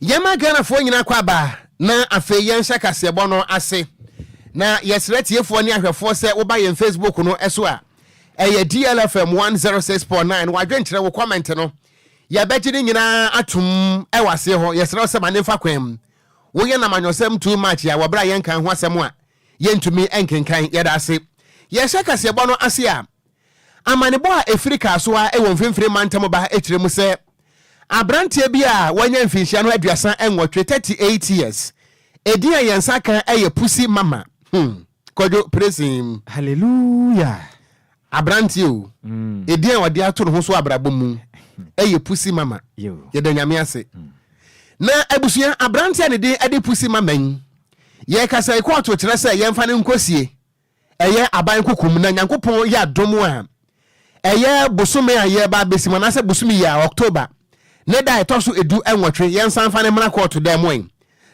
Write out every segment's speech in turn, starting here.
Yama Ghana for nyina kwaba na afei yen shaka sebo no ase na yesreti efo ni ahwefo se wo ba yen Facebook no eso a eye DLFM 106.9 wadwen kire wo comment no ya begini nyina atum ewase ho yesre se manefa kwam wo ye na manyosem too much ya wobra yen kan ho asem a yentumi enkenkan yeda ase ye shaka sebo no ase a amanebo a Afrika so a ewo mfimfiri mantam ba ekire mu se Abrantie bi a wanya mfinhia no aduasa enwotwe 38 years. Edia yensa kan eye pussy mama. Kwadwo praising. Hallelujah. Abrantie o. Edia wode ato no ho so abrabom mu. Eye pussy mama. Ye da nyame ase. Na abusua abrantie ne de ade pussy mama yin. Ye kasa ikoto kire se ye mfa ne nkosie. Eye aban kokum na Nyankopon ya domo a. Eye bosome a ye ba besimana se bosome ya October. Neda etoso edu enwotwe yensan fa ne mra court dem wen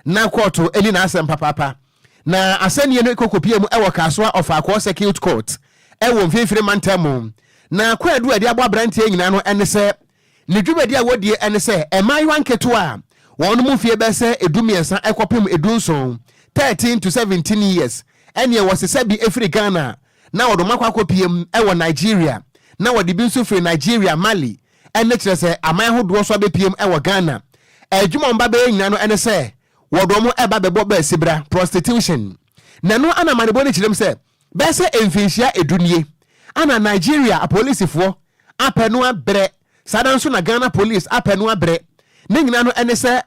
na court eni na asem papa na asanie no ekokopie mu ewo kasoa of akwa circuit court ewo mfimfiri mantam na kwadu ade abo abrantie nyina no ene se ne dwumadi a wodie ene se emayiwa nketo a won mu fie be se edumiensa ekopem edunson 13 to 17 years ene wose bi efri Ghana na wodomakwa kopiem ewo Nigeria na wodi bi nso fri Nigeria Mali ene kire se aman hodo so abepiem ewo Ghana adwuma mba be nyina no ene se wodomo eba bebo ba sibra prostitution nano ana manebo ne kirem se be se emfinhia edunie ana Nigeria a police fo apenu abre sadanso na Ghana police apenu abre ne nyina no ene se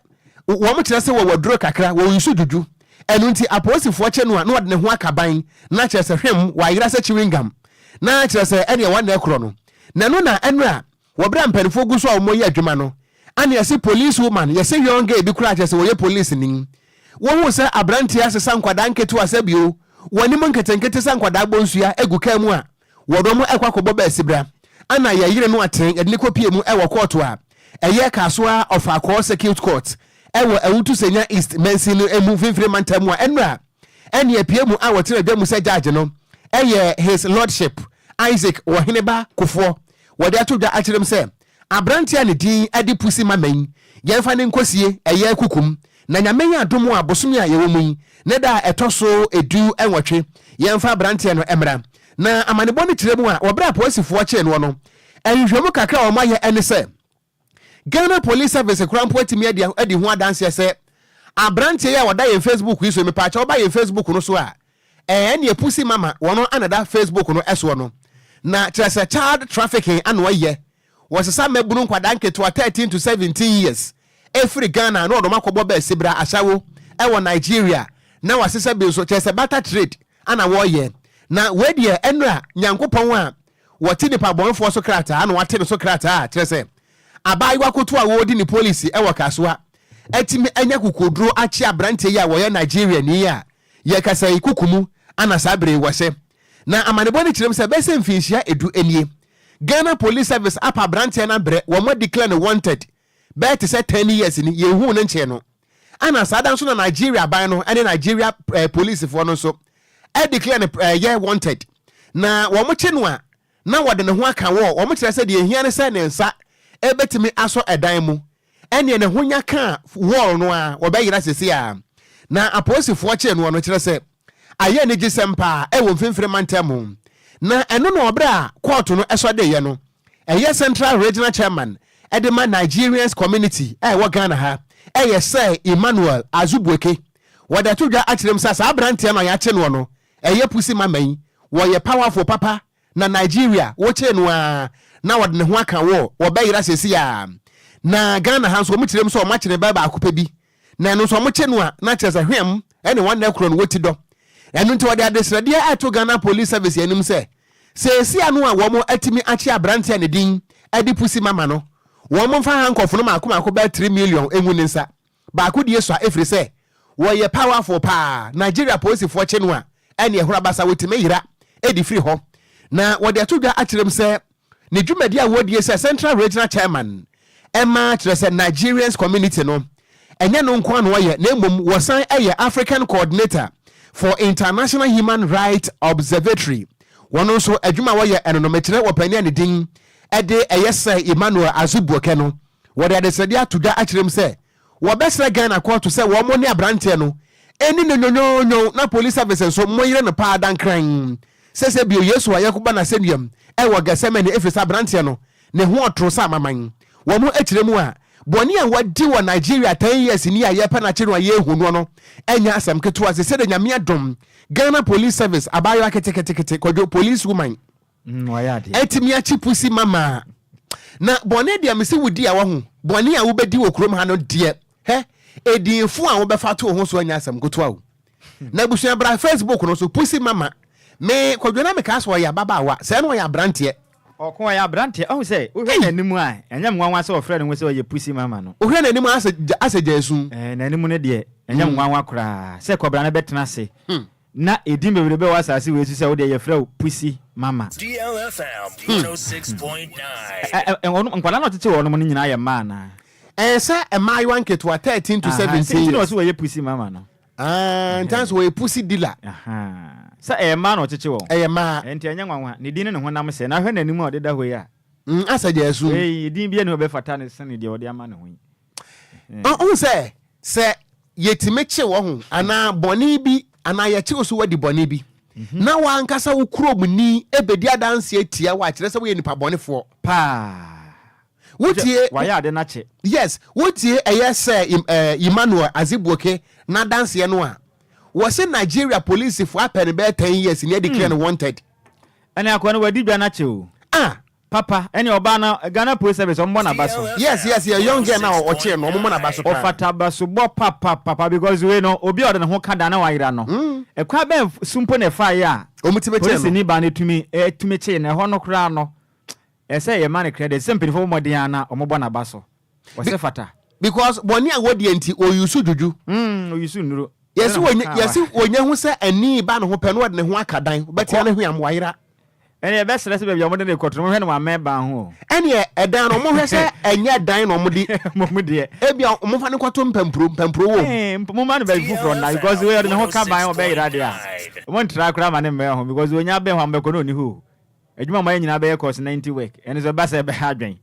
wo mo kire se wo wodro kakra wo yusu dudu enu nti apolice fo che no a na wode ne ho akaban na kire se hwem wa yira se chiwingam na kire se ene wa na ekro no nano na enu a wobra mperifo gu so a omoyi adwuma no ane yesi police woman yesi young girl bi kura chese woye police nin wo hu se abranti asesa nkwada nketu asabio woni mo nketenkete sa nkwada gbonsua eguka mu a wodomo ekwakobo ba sibra ana ya yire no aten yede ne kopie mu ewo court a eye kasoa of akwa circuit court ewo ewutu senya east mensi no emu finfiri mantamu a enra ene epie mu a wotere dwamu se judge no eye his lordship Isaac Wahineba Kufo wode atodwa akirem se abrantia ne din ade pusi mamen yemfa ne nkosie eye kukum na nyame ya adomo abosomi a yewo mu ne da etoso edu enwotwe yemfa abrantia no emra na amanebo ne kiremu a wobra posifo che no no enhwemu kakra o maye ene se Ghana Police Service krampo atimi ade ho adanse se abrantia ya wada ye Facebook iso me pa cha oba ye Facebook no so a ene pusi mama wono anada Facebook no eso no na trasa child trafficking anwaye wasesa mebunu nkwada nketo 13 to 17 years every Ghana no odomakobo ba sibra ashawo ewo Nigeria na wasesa be so trasa barter trade ana woye na wedie enra Nyankopon a woti nipa bonfo so krata ana wate no so krata trasa abayiwa koto a wodi ni police ewo kasoa atimi anya kukoduro achi abrante ya woye Nigeria ni ya ye kasa ikukumu ana sabre wose na amanebo ne kirem se be se mfinhia edu enie Ghana Police Service apa branch na bre wo mo declare wanted be te say 10 years ni yehu ne nche no ana sada nso na Nigeria ban no ene Nigeria police for no so e declare ye wanted na wo mo che no a na wode ne ho aka wo mo kire se de ehia ne se ne nsa e betimi aso edan mu ene ne ho nya ka wall no a wo be yira sesi a na aposifo che no no kire se aye ne gisempa e wo mfimfiri mantam na eno no obra court no eso de ye no eye Central Regional Chairman edema Nigerians community wo Ghana ha eye say Emmanuel Azubueke wada tudwa akirem sa abrantia no ya che no no eye pusi maman wo ye powerful papa na Nigeria wo che no a na wada ne ho aka wo be yira sesi a na Ghana ha so mu kirem so o ma kire ba akupa bi na no so mo che no a na kire sa hwem ene wan na kro no woti do enu nti wode adesrade ato Ghana Police Service enim se anu a wo mo atimi achi abrante ne din adi pusi mama no wo mo fa hankofo no makoma ba 3 million enwu ne nsa ba ko die so efri se wo ye powerful pa Nigeria police fo che no a ene ehura basa wotime yira edi free ho na wode atodwa akirem se ne dwumadi a wodie se Central Regional Chairman Emma kire se Nigerians community no enye no nko an wo ye na emom wo san eye African coordinator for International Human Rights Observatory wono so adwuma wo ye enonometere wo pani ne din ede eyese Emmanuel Azubuoke no wo de sede atoda akirem se wo besra Ghana court to say wo mo ne abrante no eni no na police services so mo yire no pa dan kran se bio Yesu ayekoba na senuam wo Gethsemane efisa abrante no ne ho otro sa maman wo mo akire mu a boni a wadi wo Nigeria 10 years ni aye pa na kire no aye hunu no enya asam keto ase se de nyame adom Ghana police service abayo aketekete Kwadwo police woman etimi achi pusi mama na boni dia me se wudi a wo ho boni a wo bedi wo krom ha no de he edinfo a wo befa to ho so anya asam keto a wo na busua bra Facebook no so pusi mama me Kwadwo na me ka so ya baba wa se no ya brante Okon ya brante o se wo hwe nanim a enya mwanwa se ofre no se o ye pusi mama no wo hwe nanim ase jesu nanim ne de enya mwanwa kra se kobra na betena se na edim bebrebe wa asase we se wo de ye frɛ pusi mama DLFM 106.9 nkwala no tete wo no nyina ye ma na se emai wan keto 13 to 17 no se wo ye pusi mama no ntanso wo ye pusi dealer sa ma no tete wo ma enti enya nwanwa ne din ne honam se na hwe nanim a de da ho ya asa jesu din bia ne obefata ne sene de ode ama ne ho on se yetimeche wo ho ana boni bi ana yeche oso wadi boni bi na wa ankasa wo kuro muni ebedi adanse atia wa kire se wo ye nipa bonefo pa wotie wa ya de na che yes wotie se Emmanuel Azibuoke na danse no a wo se Nigeria police for apen be 10 years ni declare wanted ene akwa wadi dwa na che o papa ene oba na Ghana police service ombo na baso yes young girl na o che no ombo na baso ofata baso bo papa because we no obi ode ne ho kada na wayira no ekwa ben sumpo ne fa ya omutibe che police ni ba ne tumi che ne ho no kra no ese ye man credit simple for modern na ombo na baso o se fata because boni a wodi enti o yusu juju o yusu nuro yesi wonya hu se ani ba ne ho pe no ode ne ho akadan betia ne ho am wayira ene be sere se be biamo de kotro mo hwe no ma meba ho ene edan no mo hwe se enye dan no mo di mo de ebia mo fa ne kwato mpampro wo mo ma no be fufro na because we no ho ka ban o be ira dia mo ntra kra ma ne me ho because we nya be ho be ko no ni ho adwuma ma nyina be course 90 work ene so ba se be ha dwen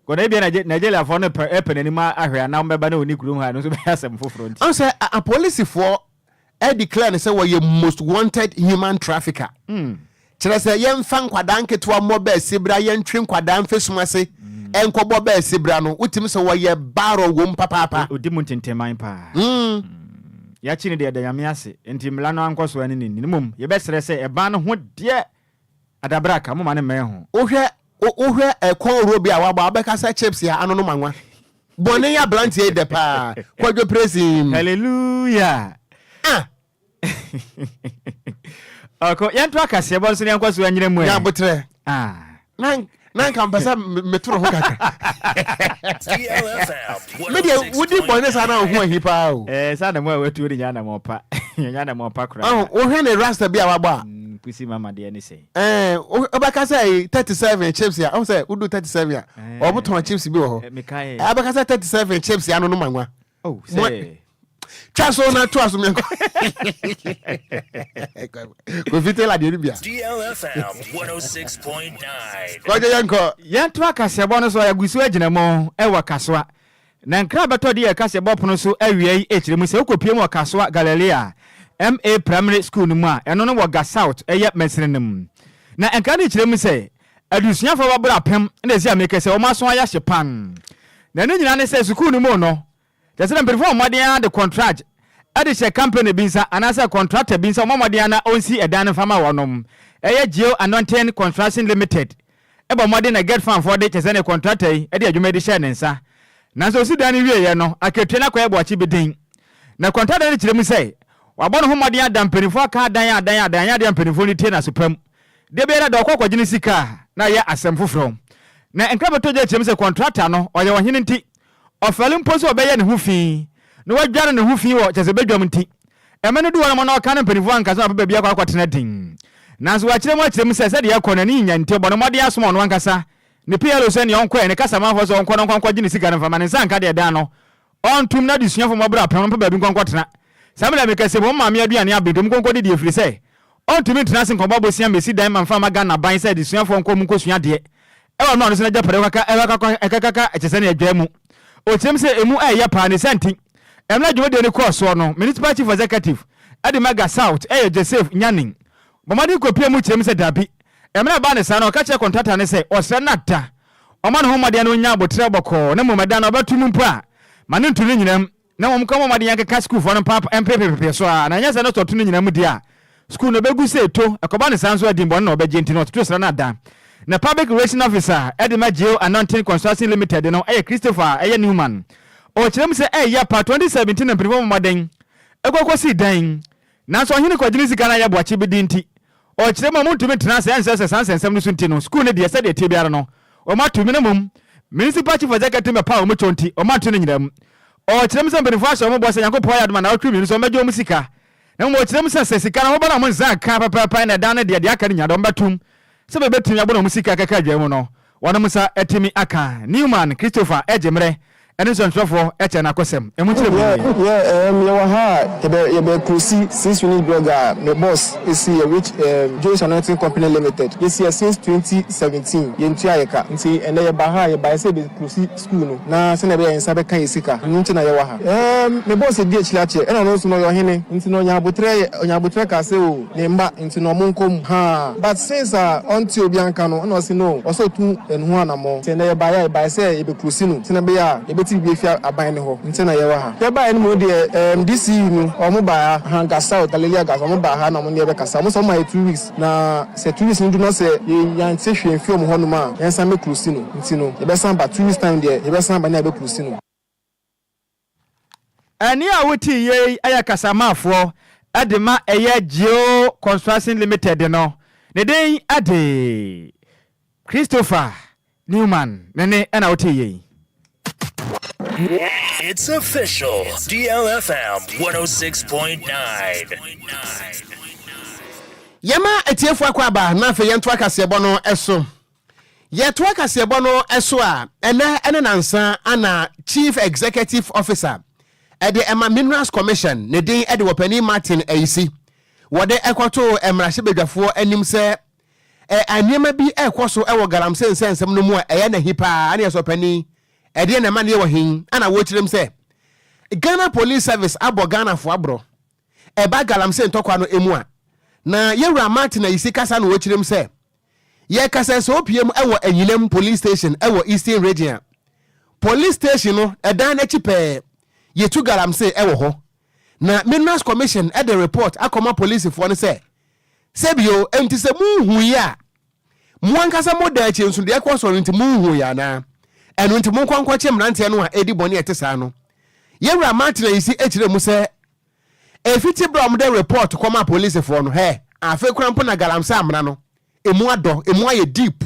ko na bia Nigeria for no epen ni ma ahwe na mbeba na oni kurum ha no so be asem fufro nti on say a police for declare say we most wanted human trafficker kire se yemfa nkwadan ketewa mo ba sibra yentwe nkwadan fesumase enkobo ba sibra no utim se wo ye baro wom papa odimu ntenteman pa ya chine de yame ase enti mla no ankoso ani ni mum ye besere se eba no ho de adabraka mo ma ne me ho ohwe ekon robi a waba abeka sa chips ya anu no manwa bone ya blantie de pa Kwadwo praising hallelujah Oko yantu akase bo so ne ankoso anyire mu ya botre nan kan pesa metro ho kaka media wudi bone sa na ho hipa o sa na mo wetu ri nyana mo pa nyana mo pa kra ohwe ne rasta bia waba pusi mama de ani say obaka say 37 chips ya o say udu 37 ya obuton chips bi wo ho abaka say 37 chips ya no no manwa say chaso na to asum ko fite la de bia DLFM 106.9 ko je yanko yanto akase bo no so ya gusu agina mo wa kasoa na nkra beto de ya kase bo pono so awiai ekiremu se ukopie mu kasoa Galilea MA Primary School no mu a eno no Woga South eye mesrenem na enka ne ekiremu se adusuafo babra pem na ezi ameke se o maso aya hyepan na no nyina ne se school no mu no Jasena perform modern the contract ade she company binsa anasa contractor binsa modern na onsi edan fama wonom eye Geo Anointing Construction Limited eba modern na get fan for the Jasena contractor ade adwuma de share nensa nanso si dan wie ye no aketwe na kwa ebo achi bedin na contractor ne kiremu say wabon ho modern dampenifo aka dan ya dampenifo ni tie na supam de be na de okokogine sika na ye asem foforo na enka beto je kiremu say contractor no oye wohene nti ofalim poso obeye ne hufi no wadware ne hufi wo chese bedwam nti emene duwa mo na oka ne penifo ankasa baba bia kwa kwatena din nanso wa kiremu se de yakọ ni nya nti obono mode asom no ankasa ne PLO se ne onko ne kasa ma ho so onko no nkwankwa gine sika ne fama ne sanka de dan no ontum na disuafo mabra pam baba bi nkwankwatena samela mekase bo maame aduane abedum nkwankwa de efiri se ontum ntena se nkọba bosia mesi dan man fama Ghana ban se disuafo nkọ mu nkosua de ewa no no se na japare kaka ekaka chese ne adwamu o kyerem se emu ya pa ne santi emna dwode ne course no municipal chief executive Maga South Joseph Nyanin bomadi kopia mu kyerem se dabi emna ba ne sa no ka kye contractor ne se osre nata oman ho made no nya abotre boko ne momada no batum mpo a mane ntunu nyinam na mom ka momade yanka school for no papa MPPP so a na nya se no to tunu nyinam dia school no begu se to akoba ne sanso adimbo no obegye ntino to sra na da na public relation officer Edema Geo Anointing Construction Limited no Christopher Newman o kyerem se ya pa 2017 na primo moden ekokosi dan na so hene kwagini sika na ya boache bidinti o kyerem mo ntumi tena se anse sansensem no sunti no school ne de se de tibiara no o matumi ne mum municipal chief executive me pa o motonti o matu ne nyinam o kyerem se mbenifo aso mo bo se yankopɔ ya adoma na otwumi so mejo mu sika na mo kyerem se sika na mo bana mo nza ka papa na dan ne de aka ne nyadom batum se be betumi abona mo sika kaka adwam no wana musa etimi aka Newman Christopher Ejemre ene so ntwofo eche na kosem emu kyerem you were hard you be cruci since unit blogger my boss is here which Joyce Anointing Company Limited this year since 2017 yentu ayeka nti ene ye ba ha ye ba se be cruci school no na se na be yensa be kan yesika nti na ye wa ha my boss e die chilache ena no so no yo hene nti no nya abotre ka se o ne mba nti no monkom ha but since until bianca no no se no also tu enhu anamo se na ye ba se e be cruci no se na be ya ti bi fi aban ne ho nti na ye wa ha ye ba ene mo de this nu omo ba ha gasa o talelia gasa omo ba ha na mo ne be kasa mo so ma 2 weeks na se 2 weeks ndu no se yan se hwe mfi omo ho no ma yan sa me cruise no nti no ye be san ba 2 weeks time de ye be san ba na be cruise no ani a woti ye aya kasa mafo adema eye Geo Construction Limited no ne den ade Christopher Newman nene ana woti ye. It's official. DLFM 106.9. Yama etiefo akwaba na fe yento akasebo no eso. Yeto akasebo no eso a ene nansa ana Chief Executive Officer ede Emma Minerals Commission ne din ede Wopani Martin Ayisi. Wode ekoto emrahye bedwafo anim se anema bi ekoso ewo galamse nsensem no mu a eye na hipa ane esopani ede na ma ne wo hin ana wo kirem se Ghana Police Service abo Ghana fo abro eba galamse ntokwa no emu a na yewura Martin Ayisi kasa no wo kirem se ye kasa so opiem ewo Anyinem Police Station ewo Eastern Region Police Station no edan na chipe yetu galamse ewo ho na Minerals Commission ede report akoma police fo no se sebio enti se muhu ya muankasa moda chi nso de ekoso nti muhu ya na enu nti monkwankwa che mrante no a edi boni etesa no yewura Martin Ayisi echire mu se efiti brom de report koma police fo no he afa krampo na galamse amra no emu ado emu aye deep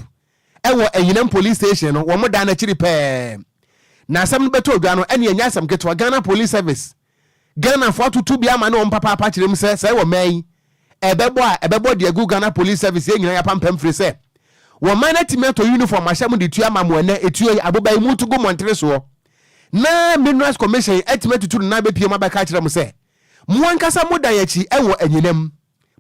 ewo Anyinem Police Station no wo moda na chiri pe na asam beto odwa no ene enya asam keto Ghana Police Service Ghana fo atutu bia ma no papa papa chire mu se wo mai ebebo de agu Ghana Police Service ye nyina ya pampam firi se wo man atimeto uniform ahyam de tua mamwo na etuo abobai mutu go montre so na Minerals Commission atimeto tu na bepie ma baka kire mu se muankasa moda yachi ewo Anyinem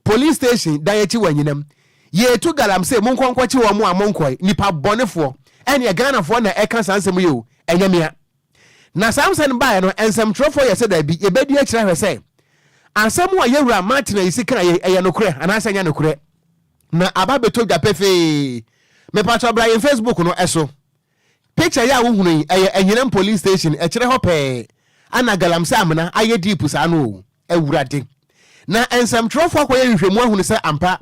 Police Station da yachi wo Anyinem ye tu galamse monkonkwachi wo mu amonkoi nipa bonefo ene Ghana fo na eka sansem ye o enyamia na samsen bae no ensem trofo ye se da bi ebedi akira hwe se ansem wa yewura Martin Ayisi kra ye nokure anasa nya nokure na ababeto dwa pefe me patro bra ye Facebook no eso picture ya wo hunu ye Anyinem Police Station e kire ho pe ana galamse amna aye deep sa no ewurade na ensem trofo akoye nhwemu ahunu se ampa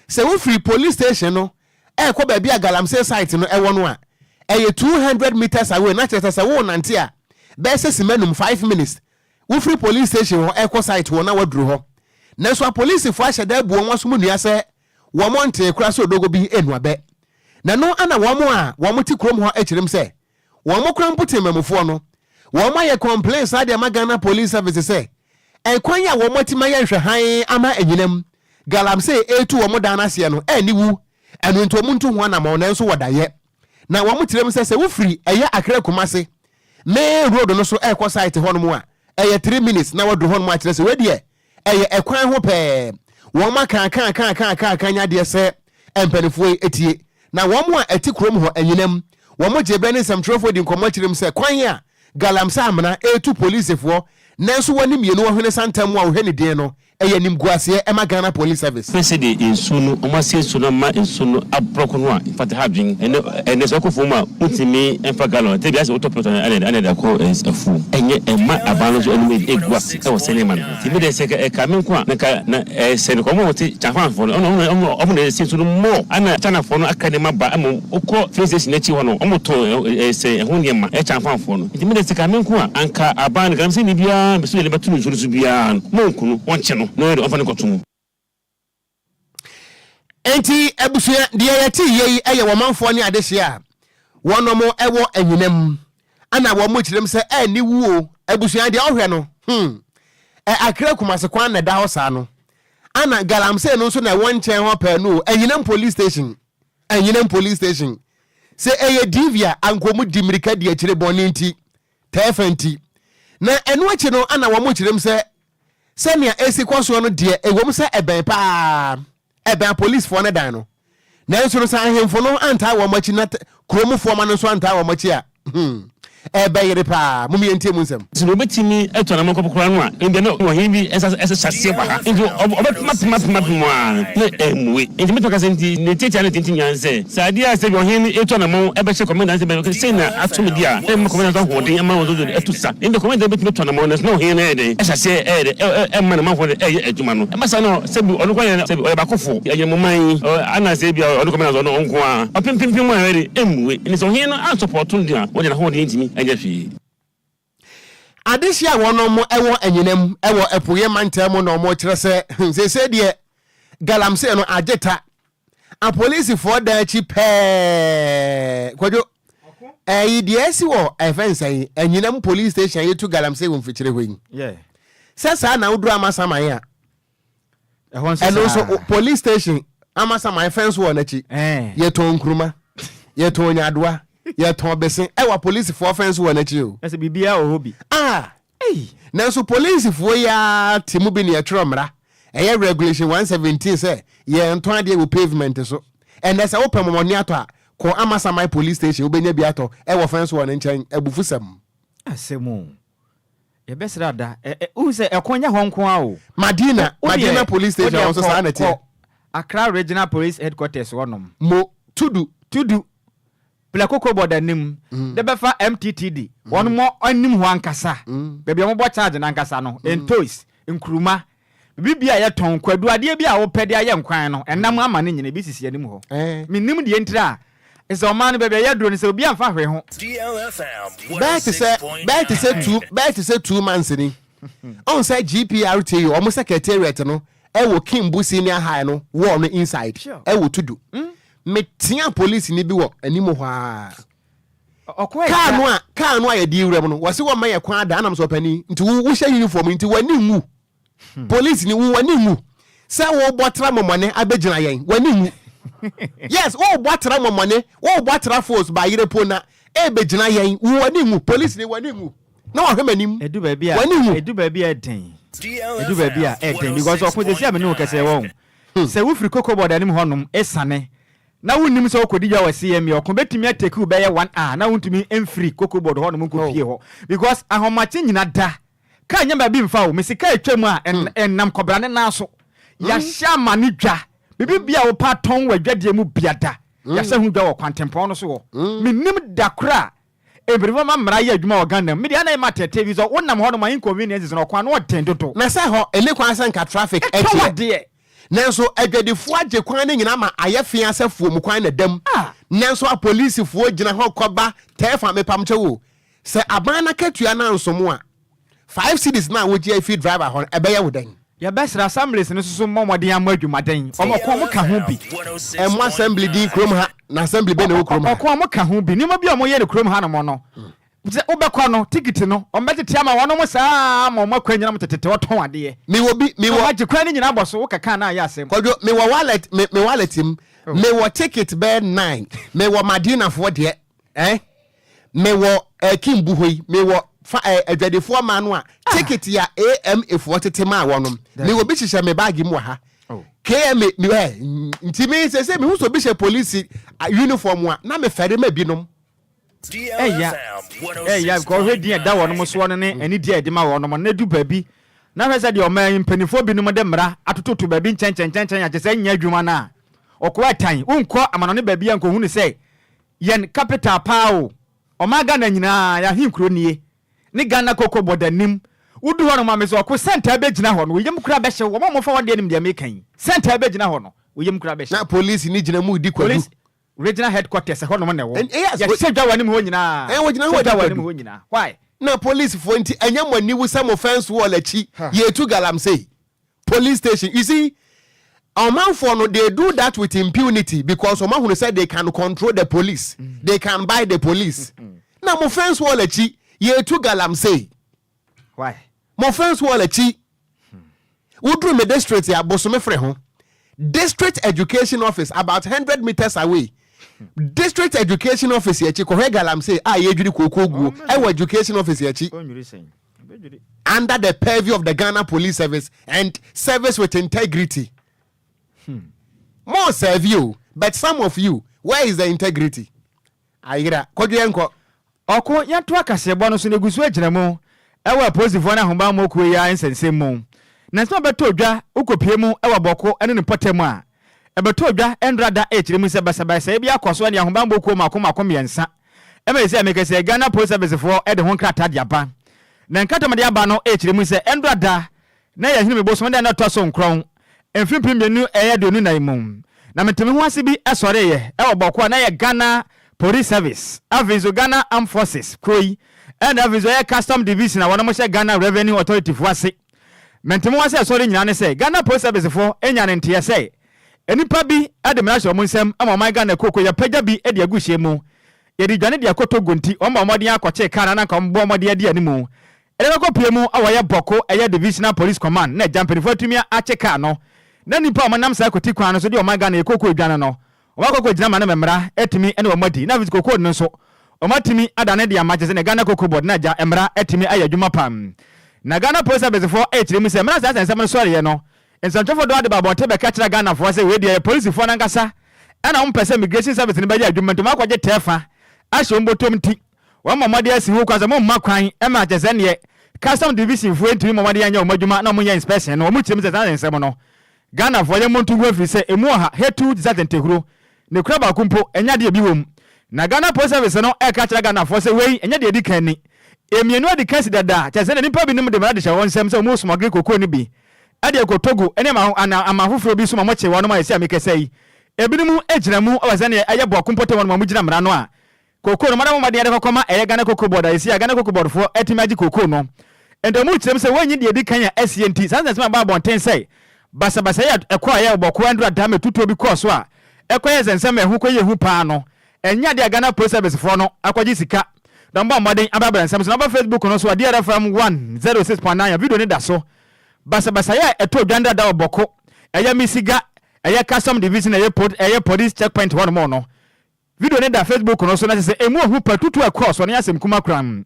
se wo free police station no e ko ba bia galamse site no e wo no a e 200 meters away na chese se wo nante a be se simanum 5 minutes wo free police station ho e ko site wo na waduru ho na so police fo ahye da buo nwaso mu nua se wo monte kura so dogo bi enuabe na no ana wo mo a wo moti krom ho akirem se wo mo kura mpote memofo no wo ma ye complaints ade ma Ghana Police Service se e kwanya wo moti ma ye hwe han ama Anyinem galamse etu wo mo dana se no ani wu enu nto mu nto ho ana ma na nso wodaye na wo mo tirem se wo free eye akra kumase me road no so e ko site ho no mu a eye 3 minutes na wodru ho no mu a kire se we de eye ekwan ho pe wo ma kan nya de se empanifo etie na wo mo a eti krom ho Anyinem wo mo jebe ne samtrofo di nkomo kirem se kwan ya galamsey amana etu police for nanso wani mienu wo hwene santam wa wo hwene den no eye nim guase e ma Ghana police service fesede insunu o ma se insunu ma insunu abroko no a fata hadwin ene so ko foma utimi enfa galon te biase utop no ane da ko afu enye ema abano so ene egwase e wo sene man ti me de se ka men ko na se ko mo ti chafan fo no ne se insunu mo ana chana fo no aka ne ma ba am uko face na chi ho no o to se ho ne ma e chafan fo no ti me de se ka men ko anka aban gam se ni bia be so le batunu so bia mo nkunu won che no no ofane kotum enti abusua de yeti yei eye wo manfo ne adehia wono mo ewo anyinam ana wo mo kirem se ni wuo abusua de ohwe no akra kumase kwan na da hosa no ana galamsey no so na won chen ho pa no anyinam police station se eye divia ankomu dimirika de akire boni nti tefanti na enu achi no ana wo mo kirem se Semia esi kwaso no de ewom se eben pa eben police for na dan no nanso no san hemfo no anta wo machi na kromfo ma no so anta wo machi a ebe yire pa mumi entie mu nsem so betimi etona mo kopokora no a ende no wo himi esa chase ba ha ende obetmap mo a ne emwe ende me toka senti ne teacher ne tintin yanse sadia se wo himi etona mo ebe che commandant be se na atom dia e mo commandant ho den ma wo do etusa ende commandant betimi etona mo no himi na ede esa se ede e ma na ma ho de e adwuma no e masa no se bi onu kwa se bi o ba kofo ye mo man ana se bi onu commandant no onko a opimpim mo ede emwe ni so himi no an support ndia wo de na ho de ntimi Ajafi Adeshia wono mo ewo anyinam ewo epoye mantem no mo kire se de galamsey no ageta a police for da chi pe Kwadwo de esi wo efense anyinam police station yetu galamsey wo mfikire hoyin sasa na udru amasama ya eno so police station amasama efense wo na chi yeto nkruma yeto nyadoa ya ton besen ewa police for offense wo na chi o ese bibia o hobi na so police for ya timu bi ne yetro mra eye regulation 117 say ye nton ade wo pavement so and ese wo pemomoni ato a ko amasama police station obenya bi ato ewa offense wo na nchan ebufusam asemu ye besra da u se ekonya honko a o Madina police station so sa na tie Accra Regional Police Headquarters wonom mo tudu Plakoko boda nim de befa MTTD won mo anim ho ankasa bebia mo bo charge na ankasa no entoys nkruma bibia ye ton kwadu ade bia wo pede aye nkwan no enam ama ne nyine bi sisi anim ho minim de entira ese o man bebia ye duro ne se obi amfa hwe ho DLFM back to say 2 months ni on say GPRT o mo secretariat no e wo Kimbu senior high no wo no inside e wo tudu metia police ni bi wo animo hwa ka no ayedi wrem no wose wo ma ye kwa da anam so pani nti wo hye uniform nti wani nwu police ni wo wani nwu se wo botra momone abegina yen wani nwu yes wo botra momone wo botra force ba yire pona e begina yen wo wani nwu police ni wani nwu na wo hwemanim edu ba bia eden because opposition am no kese won se wo free kokko board anim honom esane na wunnim so okodi ya CM okon betimi atake ube ye 1 hour na wuntumi emfree kokko board honom nko pie ho because ahomache nyina da ka nyamba bi mfa wo mesika atwam a ennam kobrane na so ya shama ni dwa bibi bia wo paton wadwade mu biada ya se hu dwa wo kwantempon no so wo minnim da kra ebirivo ma mra ya adwuma Ghana me dia na ma tete bi so wonnam honom ma inconvenience no kwan no tendoto na se ho ele kwan sanka traffic etie nanso adwadefo agye kwan ne nyina ma ayefia asefuo mu kwan na dam nanso a police fuo gina ho koba tefa mepamche wo se abana katua na nsomo a 5 cities na wo gie feed driver ho ebeye wodan ya besra assemblies ne susu momodin amadwumaden omoko mo ka ho bi emo assembly di krom ha na assembly be na wo krom ha omoko mo ka ho bi ni mo bi omo ye ne krom ha no mo no ubekwa no ticket no ombetete ama wono mo saa ma mo kwanyina mo tetete woton ade mi wo agye kwan nyina boso wo kaka na ya asem Kwadwo me wo wallet me wo ticket be 9 me wo Madina fo de me wo Kimbu hoi me wo adwadefo ma no a ticket ya AM efo tete ma wonom me wo bi hihye me bag mu ha KM me ntimi se me hu so bi hye police uniform a na me fere ma binom DLFM 106.9. Go ahead there that one almost one and any dear de ma one na du baby. Na hwese de o man mpanifo bi no mo de mra atoto to baby chen ya se nya adwuma na. Okwa tan unko amanone baby anko hu ni say yen capital pao. O ma Ghana nyina ya hinkro nie. Ni Ghana koko bodanim. Udu hono ma me so ko center be gina hono. Yem kura be hye wo mo fa wode nim de mekan. Center be gina hono. Yem kura be hye. Na police ni gina mu di kwadu. Regional headquarters hono mo na wo. Yes, ya se dwa wanim ho nyina. Wo gina ho nyina. Why? Na police for nti anya mani wu some offense wall achi. Ye tu galamsey. Police station. You see, our man for no they do that with impunity because some who said they can control the police. They can buy the police. Na mo offense wall achi. Ye tu galamsey. Why? Mo offense wall achi. Udru me district ya bosome fre ho. District education office about 100 meters away. District education office here ko he galamsey ye dwudi kokogu e education office here under the purview of the Ghana Police Service and service with integrity. More serve you, but some of you, where is the integrity? Ayira kodyenko oko yanto akasebo no so negusu agina mu ewa posifo na homba mo kuwe ya ensensem mu na so beto dwa ukopie mu ewa boko ene ne potem a ebeto dwa endrada echire mu se basabasa e bia akoso ne homba mo kuwe makom yensa eme se amekese Ghana Police Service for e de ho krata de aba na nkata made aba no echire mu se endrada na ya hinu meboso de na to so nkron emfimpim menu eye de onu na imu na meteme ho ase bi esore ye ewa boko na ye Ghana Police Service, Aviso Ghana Armed Forces, Kroi, and Aviso Custom Division, I want to say Ghana Revenue Authority for us. Mentimo say, sorry, Yana say, Ghana Police Service for Enyan and TSA. Any pabi at the National Museum, I'm my Ghana Coco, ya Pejabi, Edia Gushemo, Yedi Janedia Koto Gunti, Oma Modia Koche, Kanana, Combo dia Dianimo, Elako Piemo, our Boko, a Divisional Police Command, net jumping for Timia Achekano, then in Pomanam Sakotikano, so my Ghana Coco Janano. Wako jama na memra etimi ene omati na visiko code no so omatimi adane dia matches ne Ghana Cocoa Board na ja emra etimi ayadwuma pam na Ghana Police Service for etimi se mra sa nsem so re no ensantofo do ade babo tebe ka kira Ghana for say we dia police for na ngasa ena on pese immigration service ne ba ya adwuma to makwaje tefa ahye mbotom ti wa mamade asi hu kwaza mo makwan ema agese ne custom division for etimi mamade anya omadwuma na mo nya inspection no mo kyem se sa nsem no Ghana for ye montu hu afiri se emu ha hetu dizatentehuro ne kura ba kumpo enya de bi wom na Ghana Police Service no e ka kira Ghana for say we enya de kan ni emienu de kan si dada che se ne nipa bi nim de mara de hye won sem se mo smogre kokko ni bi ade ko Togo ene ma amafoforo bi so ma che won ma yesi amekesai ebinumu ejina mu awase ne eye bo kumpo te won ma mu jina mara no a kokko no mara ma de kokoma eye Ghana Cocoa Board yesi Ghana Cocoa Board for etimaji kokko no endo mu kyerem se wanyi de kan ya SNT sanse ma ba bonten sei basabasa ya ekwa ya oboko andra dame tutu obi course a ekoye zensem ehu koye hu pa no enya de Ghana Police Service for no akwaji sika namba maden ababa nsem so namba Facebook no so DLFM 106.9 video ni da so basabasa ya eto dwanda da oboko eya misiga eya custom division eya police checkpoint one more no video ni da Facebook no so na se emu hu pa tutu across no yasem kuma kram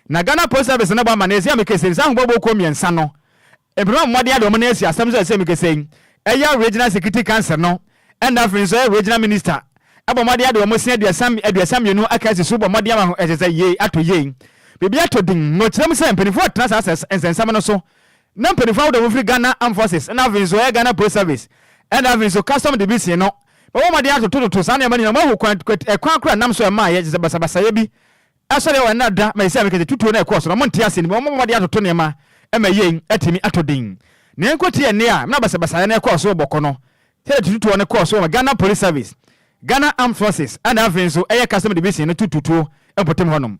na Ghana Police Service na ba manezi amekese sa hu bobo ko miensa no ebro mmade ade omo na esi asem so se mekese eya regional security council no and after so regional minister abomade ade omo se aduasam yenu akasi so bomade ama ese ye ato ye bibia to din no kyerem se mpenifo trans ensensam no so na mpenifo de free Ghana Armed Forces and after so Ghana Police Service and after so custom division no bomade ato to sa na mani na mahu kwan nam so e ma ye se basabasa ye bi asore wa na da ma se amekete tutu na e course no monte ase ni bomade ato ne ma e ma ye atimi ato din ne nkoti ene a na basabasa na e course oboko no tutu on the course of Ghana Police Service, Ghana Armed Forces, and Avin so air custom division to and put him on.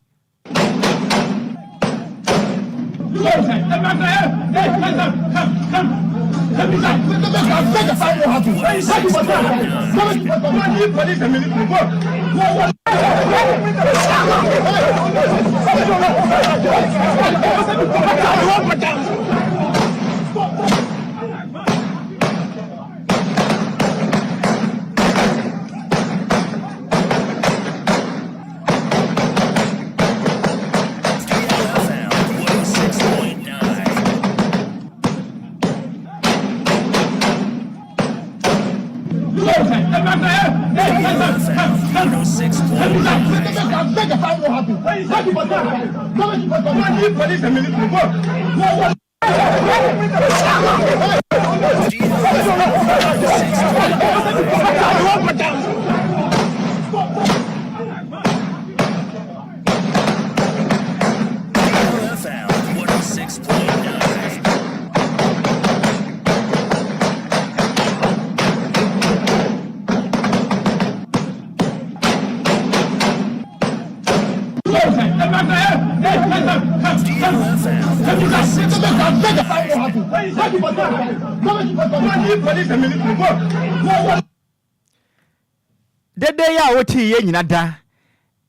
Dede ya woti ye nyina da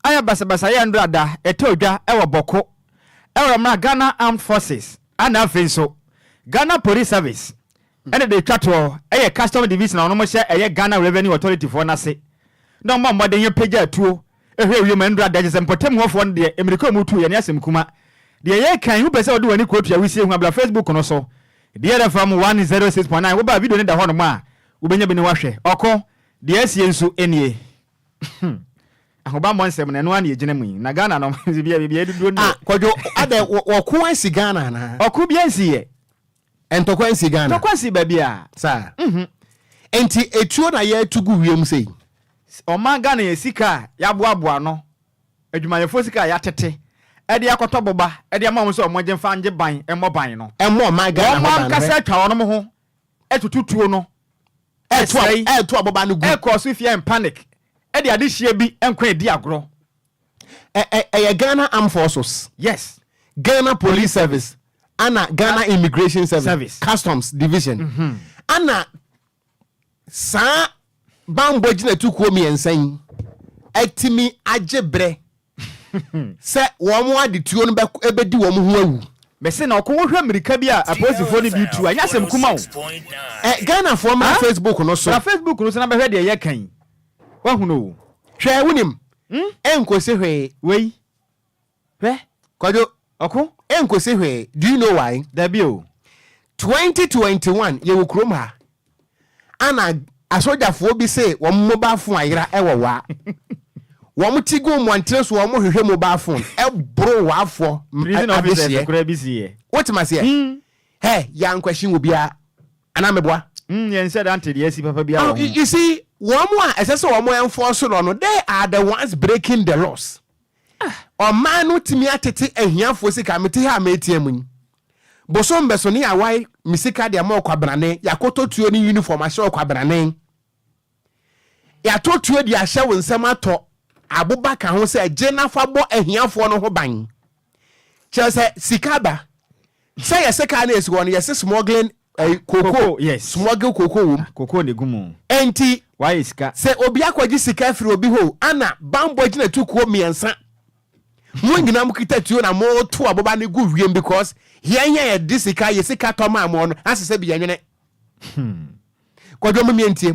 aya basabasa ya ndra da etodwa ewo boko ewo ma Ghana Armed Forces ana afenso Ghana Police Service ene de twato eye custom division ono mo hye eye Ghana Revenue Authority for na se no mo modern ye pagya atuo ehwe wi ma ndra da je sempotem hofo no de America mu tu ye ne asem kuma de ye kan hu pese ode wani kotu ya wisi hu abla Facebook no so DLFM 106.9 wo ba video ne da ho no ma wo benya bi ne wahwe oko de asie nso enie ahoba monsem na no an ye gine mu na Ghana no bia dudu no Kwadwo ade wo ansi Ghana na oku bia ansi ye entokwa ansi Ghana tokwa ansi ba bia sa enti etuo na ye tugu wiem sei o ma Ghana ye sika ya boaboa no adwumayefo sika ya tete ede yakoto boba ede amam so mo gemfa nge ban emo ban no emo ma Ghana mo nkasa atwa wono mo ho etututuo no etu aboba no gu ekọ fia en panic ede ade hie bi enkwa edi agro Ghana Armed Forces, yes, Ghana Police Service, Anna Ghana Immigration Service, Customs Division, Anna sa bambo jina tu ko mi ensan etimi ajebre se wo mo ade tuo no ebedi wo mo ho awu be se na okwo hwe America bi a aposifo ni bi tu anya sem kuma wo Ghana for my Facebook no so na Facebook no so na be hwe de ye kan wa hu no hwe wunim enkosi hwe wei hwe Kwadwo oko enkosi hwe do you know why da bi o 2021 ye wo krom ha ana asojafo bi se wo mobile phone ayira ewo wa wo tigo mo antre so wo hwehwe mobile phone e bro wa afo prison officer kura bi sie what ma say hey ya nkwahyin obi a ana meboa yen said ante de asi papa bia you see wo mo a esese wo mo enforce no they are the ones breaking the laws o man no timi atete ahiafo sika meti ha metie mun bosom beso ni awai misika de ma kwabrane yakoto tuo ni uniform ahye kwabrane ya to tuo di ahye wo nsem ato abubaka ho se agena fa bo ahiafo no ho ban chese sikaba say yeseka na esi won yes smuggling cocoa yes smuggle cocoa ne gumu enti why sika se obi akwaji sika firi obi ho ana bambo gina tukuo miensa mo nyina mo kita tuo na mo to aboba ne gu wiem because hianya ye disika ye sika to ma mo no asese bi yenwene Kwadwo mo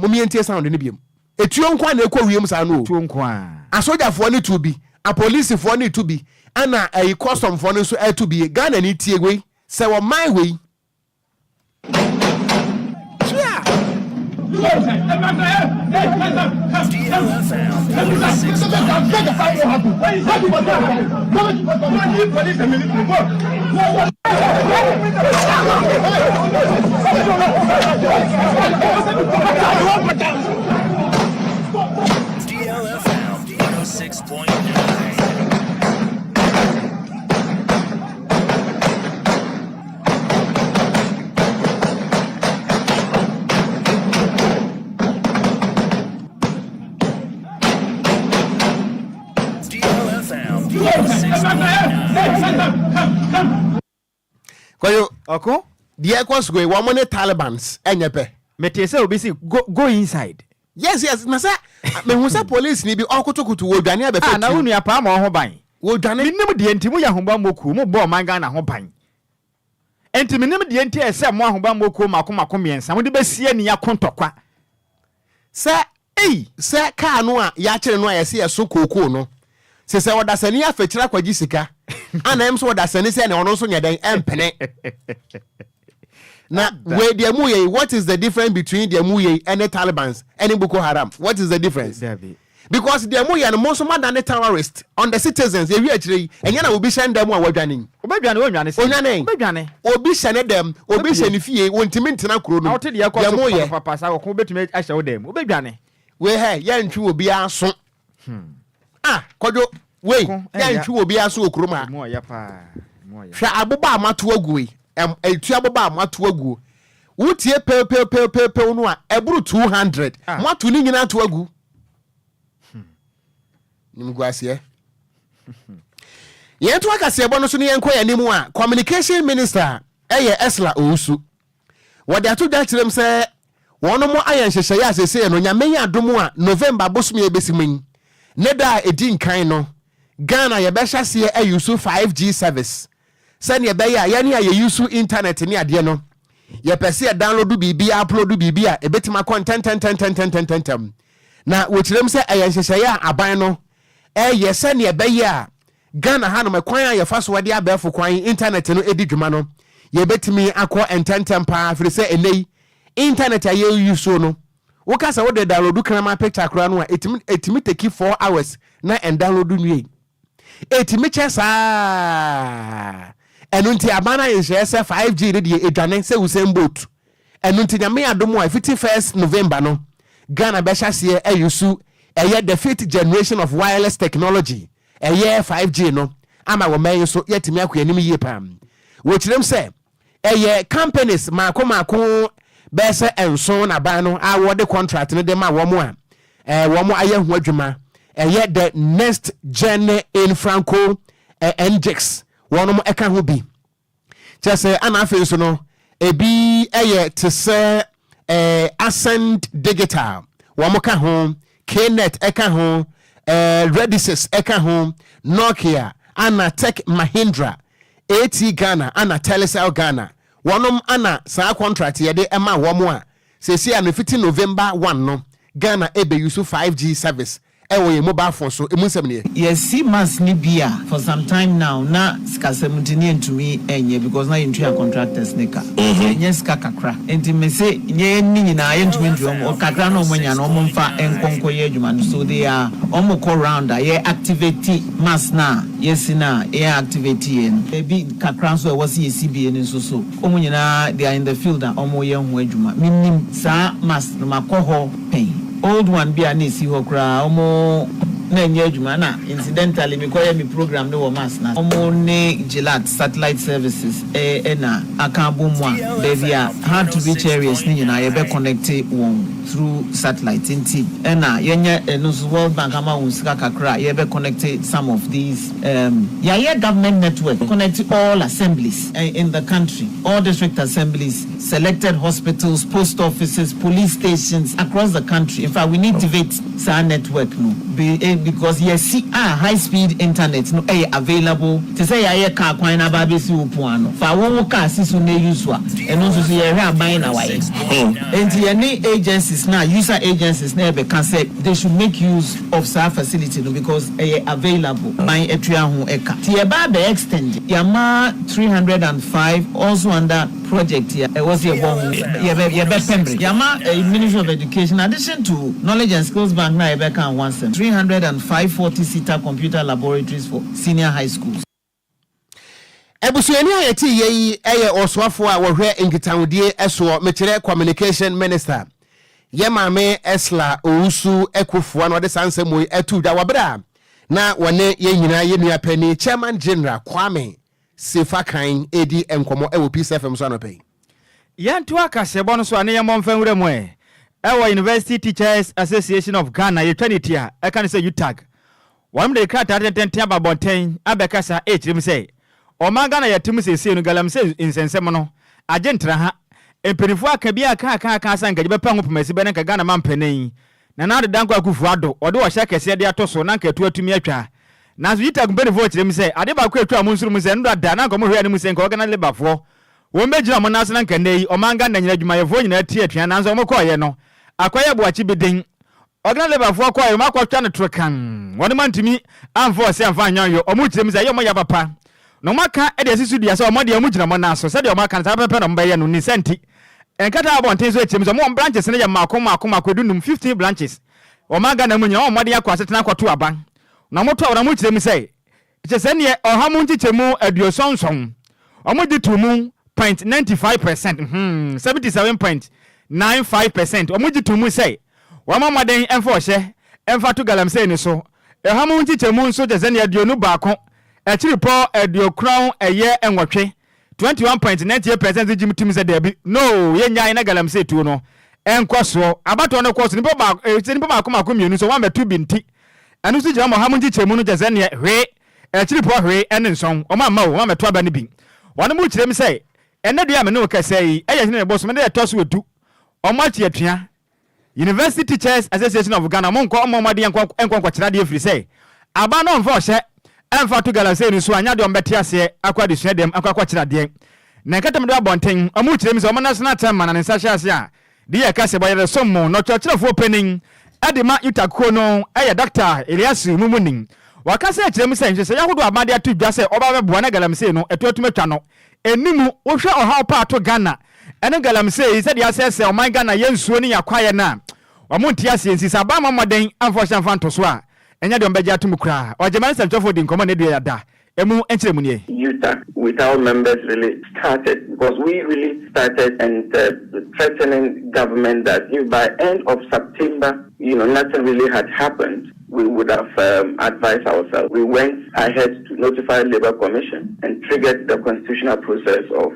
mientie sound ne biem etuo nkwa na ekwa wiem sa no tuo nkwa asojafo ne to bi a police fo ne to bi ana custom fo ne so to bi Ghana ni tie we se wo my we DLFM 106.9. Kwayo oko the equals go one money Talibans enyepe mete say obi say go inside yes na say me hu say police ni bi okotokoto wo dwane abefe na unu apa ma ho ban wo dwane minim de enti mu ya hoba moku mu bo man Ghana ho ban enti minim de enti ese mo ahoba moku makoma miensa mu de besie ni yakontokwa se ka no a ya kire no a yesi yeso kokoo no se wodasani afekira kwaji sika ana em so wodasani se ne ono so nyeden empene na we the muye what is the difference between the muye and the Talibans and Boko Haram what is the difference because the mo yan mo so more than a terrorist on the citizens e wi akire enya na obi hye ndam a wadwane onyane obi hye dem obi hye ne fie wontimi ntena kuro no ya mo ye papa sa ko betumi ahye wodam obedwane we he ya ntwi obi aso Kwadwo we ya ntwi obi aso okuro ma mo ya pa hwa aboba amato agui etu aboba amato agu wotie pe no a eburu 200 mato ni nyina to agu nimguasie yentu akase ebo no so ne yenko ya nimu a communication minister Esla Owusu wode ato da kirem se wono mo ayan hyehye ya asese no nyame ya adomu a November bosom ye besimin ne da edi nkan no Ghana ye be hyase ayusu 5G service sani ye be ya ne ya ye use internet ne ade no ye pese ya download bibi upload bibi a ebetima content na wotirem se ayan hyehye ya aban no yes ne be ya Ghana ha no mekwan a ye fa so wade abefo kwan internet no edi dwuma no ye betimi akọ ententem pa firi se enei internet aye use no wo ka sa wo de download krama picture kra no a etimi take 4 hours na en download nwie etimi chesa enunti abana ye se 5G de edwane se usembot enunti nyame adomo a 51st November no Ghana be hyase ayusu the 5th generation of wireless technology 5G no ama wo man so yetimi akwanim yie pam wo kirem se companies mako bese enso na ban no award contract no de ma wo mo a wo mo aye hu adwuma the next gen in Franco NGX wono mo eka ho bi chese ana afi so no ebi to say Ascend Digital wo mo ka ho Knet eka ho Redisys eka ho Nokia ana Tech Mahindra AT Ghana ana Telecel Ghana wonom ana sa contract yede ema wo mo a sesi ana 15 November 1 no Ghana ebe use 5G service ewo mobile phone so emunsem ne yes months ni bia for some time now na skasemutini ntumi enye because na into contractors nika enye ska kakra enti me say nye ni nyina ye ntumi ndu kakra na omonya na omomfa enkonko ye adwuma no so they are omo call round ye activate mass na yes na ye activate yen ebi kakra so e was ye CBN so omunyina they are in the field and omo ye hu adwuma minim sa mass no makoho pen old one be an isi hokra omo na enye adwuma na incidentally me koye me program no mass na omo ne Gilat satellite services na akabo mu a baby hard to reach areas ni na ye be connect one through satellite inti na yenye no World Bank ama unsika kakra ye be connect some of these government network connect all assemblies in the country, all district assemblies, selected hospitals, post offices, police stations across the country. In fact, we need to activate our network no because yes high speed internet no available to say ya ka kwan na ba be si opuano fa wo ka sisu na use wa eno so ye hwe aban na waye enti any agencies na user agencies na be can say they should make use of our facility no because available by etua ho eka ti e ba be extend yama 305 also under project here was here Pembrey yama Ministry of Education addition to Knowledge and Skills Bank na ebe kan 305 40-seater computer laboratories for senior high schools. Ebusuani ayeti yeyi oswafo a wohwe nkitawudie eso mekyere communication minister Yemame Esla Owusu Ekufo no de sansemo etu da wabra na wone ye nyina ye nua pani chairman general Kwame Sefakan edi enkomo ewo Peace FM so anope yantu akasebo no so ane yemom fanwura mu ewo University Teachers Association of Ghana ye twanitia e kan say UTAG wam de krata tenten ababonten abekasa echrim say o magana yatim sese no galam say insensem no agentra ha emperifu akabia aka sanka je bepa ngopomasi be nka Ghana mampenin na de danko akufu ado ode wo hya kese de atoso na nka atu atumi atwa na so UTAG benefo echrim say ade ba ko atu amunsuru mu say ndo da na nka mo hwe animu say nka Ghana lebafo wo mbejira mo nase na nka nei o manga na nyina dwuma yefo nyina tie atwa na nso mo ko ye no Akwayabour achi beden Ocran Nhyiraba kwa ma kwatwa ne trokan woni mantimi amfo se amfa anyan yo omu kirem say yo mo ya papa no maka e de sisu dia say omo de amugina mo na so se de omo kan sa pepe no mbaye no ni senti enkata abonten so kirem so mo branches ne ya mako dunum 15 branches Omaga na munya o mode yakwa setena kwato aban na moto awra mu kirem sei chese ne ohamu ntichemu aduosonson omudi tumu 0.95%, 77.95%. Omudi tumu sei wama maden emfo hye emfa to galamsey ni so ohamu ntichemu nso chese ne aduonu baako achiri po aduokron eye enwotwe 21.98% jimtim se debi no yenyan na galamsey tu no enkwaso abato no kwaso ni ba ko mienu so wa metu binti anu so jira mo hamu ntichemu no chese ne hwe achiri po hwe ene nson o ma wa metu aba ne bi wanu mu kirem sei ene dia me no kasei eye ne boss me de toso edu o ma tie atua University Teachers Association of Ghana monko o ma de enkwa kira de free sei aba no mfa hye emfa to galasei ni so anya de ombete ase akwa de suadem akwa kira de na katam de abonten o mu kirem sei o ma national chairman na nsa hye ase a de ye kase boyere sommo no churchfo penin adema itakuo no eye Dr. Elias Mumunin wakase kirem sei nhye sei yahodo amade atu dwa sei oba bebo na galamsei no etuatumatwa no enimu wo hwe oha pa to Ghana ene galamsey said ya sese o man Ghana yensuo ni yakwaye na omonti asiensi saba mamoden amfoshan fanto so a enya de ombeja atum kra o jemani samtofo di nkomo ne de yada emu enchire munie UTAC with our members really started because we really started and threatening government that if by end of September nothing really had happened, we would have advised ourselves. We went ahead to notify Labour Commission and triggered the constitutional process of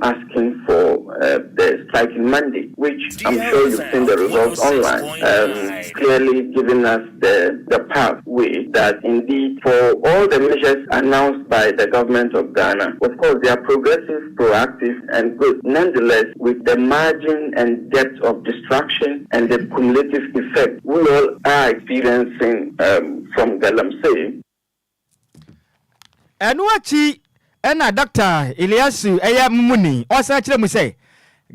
asking for the striking mandate, which I'm sure you've seen the results online, clearly giving us the pathway that indeed for all the measures announced by the government of Ghana, of course they are progressive, proactive and good. Nonetheless, with the margin and depth of destruction and the cumulative effect we all are experiencing from galamsey. Enuachi ena Dr. Elias eya Mumuni o sa kire mu say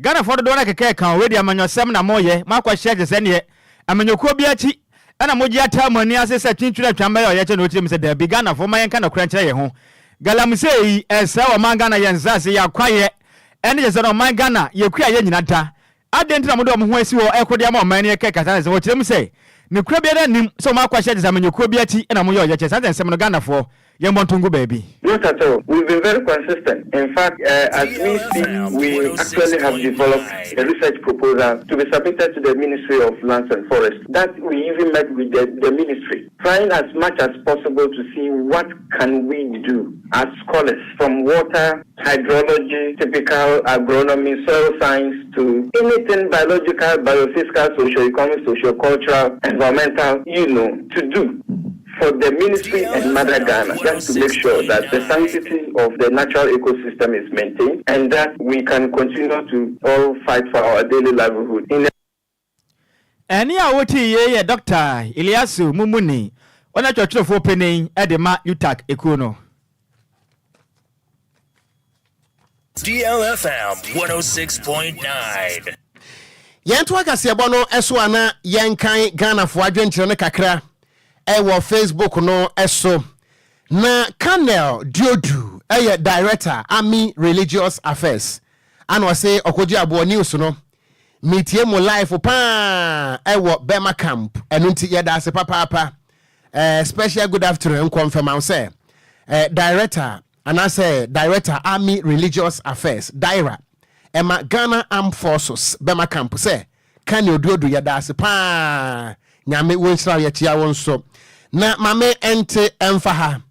Ghana for do na keke kan we dia amanyosem na moye makwa hye se ne amanyokuo bi achi ena moji ata mani ase se twintwira twamba ya che no kire mu say da bi Ghana for man kan na kura kire ye ho galamsey esa o man Ghana ye nzase ya kwaye ene je se no man Ghana ye kua ye nyina da adenti na mo do mo ho asi wo ekode ma man ne keke kan se wo kire mu say ne kura bi nim so makwa hye se amanyokuo bi achi ena mo ye che se nsem no Ghana for baby. Not at all. We've been very consistent. In fact, as we speak, we actually have developed a research proposal to be submitted to the Ministry of Lands and Forests. That we even met with the ministry, trying as much as possible to see what can we do as scholars, from water, hydrology, typical agronomy, soil science, to anything biological, biophysical, socio-economic, socio-cultural, environmental, to do for the ministry and Mother Ghana, just to make sure that the sanctity of the natural ecosystem is maintained and that we can continue to all fight for our daily livelihood. Any awoti ye Dr. Elias Mumuni, ona church for opening edema UTAC Ekuno. DLFM 106.9. Yentu akase bono eso ana yenkan Ghana fo adwenkyere ne kakra. Ewo Facebook no eso na Colonel Diodu director Army Religious Affairs and say Okogyeabour news no metie mo live pa ewo Bema camp enunti yeda se papa special good afternoon confirm am say director and I say director Army Religious Affairs Daira Emma Ghana Armed Forces Bema camp say Colonel Diodu yeda se pa nyame wonshira yetia wonso na mame ente emfaha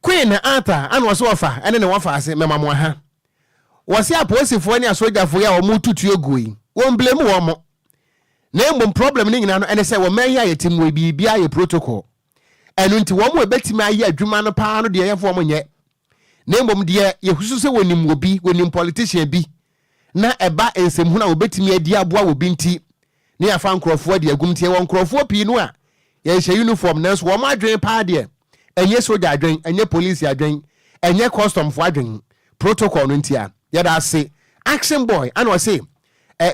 Queen ata an was ofa ene ne wafa ase memamo ha wose aposifo ne asojafo ya o mututu egui won blame wo mo na embom problem ni nyina no ene se wo man ya yetim we bibia ye protocol enu nti wo mo ebetimi aye adwuma no pa no de yefo mo nye na embom de ye husu se wonim obi wonim politician bi na eba ensem hu na obetimi adi aboa wo binti ne afa nkrofo de agumtie won nkrofo pi no a ye hye uniform na so wo ma adwen pa de enye soja adwen enye police adwen enye custom fo adwen protocol no ntia ye da say action boy and we say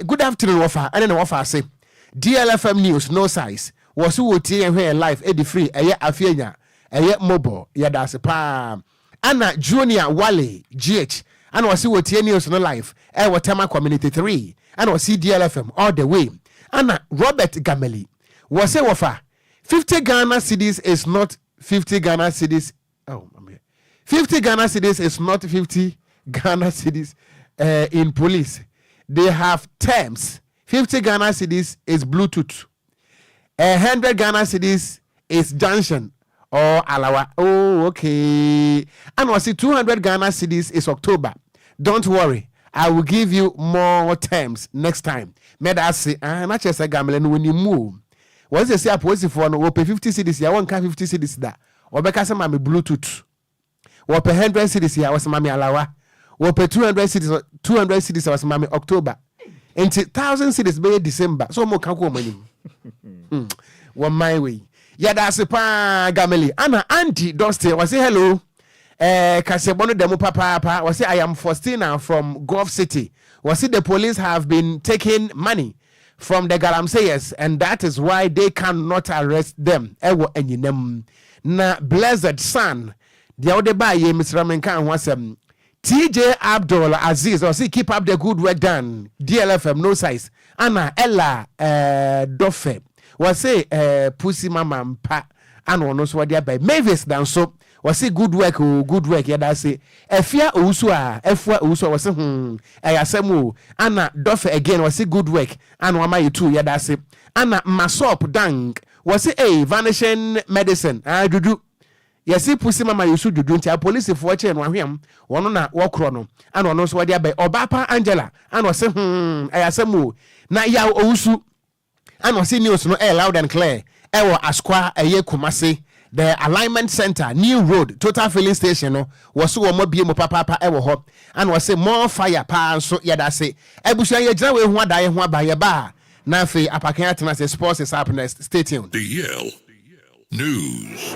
good afternoon wafa ene na wafa say DLFM news no size was who tie here live edi free eye afianya eye mobile ye da say pa ana junior wale gh and we see tie news no live Watema community 3 and we see DLFM all the way ana Robert Gameli Was say wafa 50 Ghana cedis is not 50 Ghana cedis. Oh, 50 Ghana cedis is not 50 Ghana cedis in police. They have terms. 50 Ghana cedis is Bluetooth. 100 Ghana cedis is junction or alawa. Oh, okay. And was it 200 Ghana cedis is October. Don't worry. I will give you more terms next time. Made I say, not just a gambling when you move. Once they say a positive for no, pay 50 cedis, I won't 50 cedis that. Or because I'm Bluetooth. Or pay 100 cedis, I was mammy alawa. Or pay 200 cedis, I was mammy October. And 1,000 cedis by December. So more can go money. One my way. Yeah, that's a pa gameli. Anna auntie Dusty was say hello. Kasebono demo papa was say I am Faustina from Gulf City. Was it the police have been taking money from the Galamseyers, and that is why they cannot arrest them. Ewo enyinem na blessed son. The other by ye Mr. Ramenkan was TJ Abdul Aziz or see keep up the good work done. DLFM no size. Anna Ella Doffe was say pussy mama mpa and one also what by Mavis down so was say good work yeah that say efia usua efwa usua was ayasemu Anna Doffe again was say good work and wama you too yeah that say Anna Masop Dang was say vanishing medicine dudu yes pussy mama yusu dudu ntia police for che no ahwem wono na wokro no and one also what by Obapa Angela and was say ayasemu na ya ousu and was see news no loud and clear ewo Askwa eye Kumasi the alignment center new road total filling station no was so mo bie mo papa ewo ho and was say more fire pa so yada say ebusuan ye gina we ho adaye ho abaye ba na fe apakan atena say sports is happening. Stay tuned. DL News.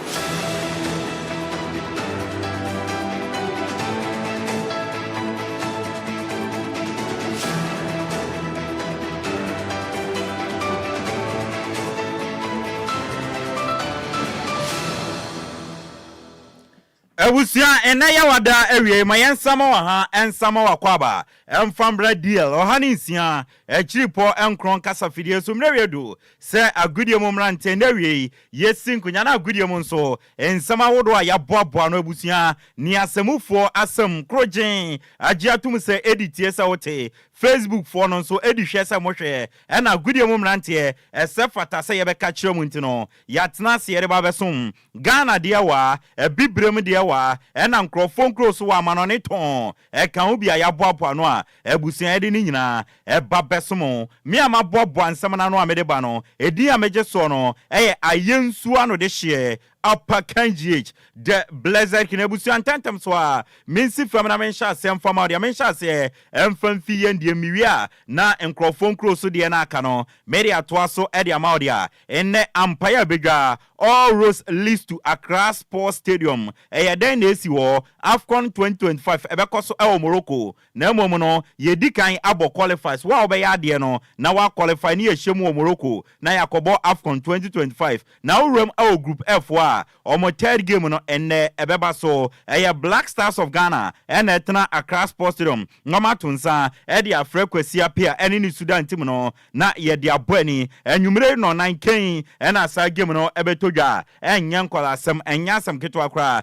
Ewusia enaya wada ewie mayansama wa ha ensama wa kwaba emfambra deal ohani nsia echiripo enkron kasa fidie so mrewedu se agudie momrante na wie yesin kunya na agudie mo nso ensama wodo a yaboaboa no ebusia ni asemufo asem krogen agiatum se editie sa wote Facebook for no so edihwe sa mohwe na agudie momrante esefata se yebeka kiremu ntino yatena se yere ba besom Ghana dia wa ebibrem dia wa ena nkrofon cross wa manone ton kan obi ayaboaboa no a ebusia edi ni nyina eba besom me amaboaboa nsem na no amede ba no edi ameje so no ayensu ano de hye Upper KGH, the Blazer Kinebusu and Tantam Swa, Mincy Famina Mensha, Sam Famadia Mensha, say, Enfamfi and the Miria, na and Crofon Cross to the Anacano, Media Twaso Edia Maudia, and the Empire Bigger, all roads leads to Accra Sports Stadium, a then AC war, AFCON 2025, Ebecoso El Morocco, Nemono, Yedikan Abo qualifies, wow, by Adiano, now qualify near Shemo Morocco, Nayakobo AFCON 2025, now room our group F1. Omo third game no ene ebeba so Black Stars of Ghana ene etna Accra Sports Stadium ngoma tunsa de afrekwasi apia ene ni Sudan team no na ye de aboani enwumre no 9 ene asa game no ebetodwa enye nkwala asem enya asem keto akra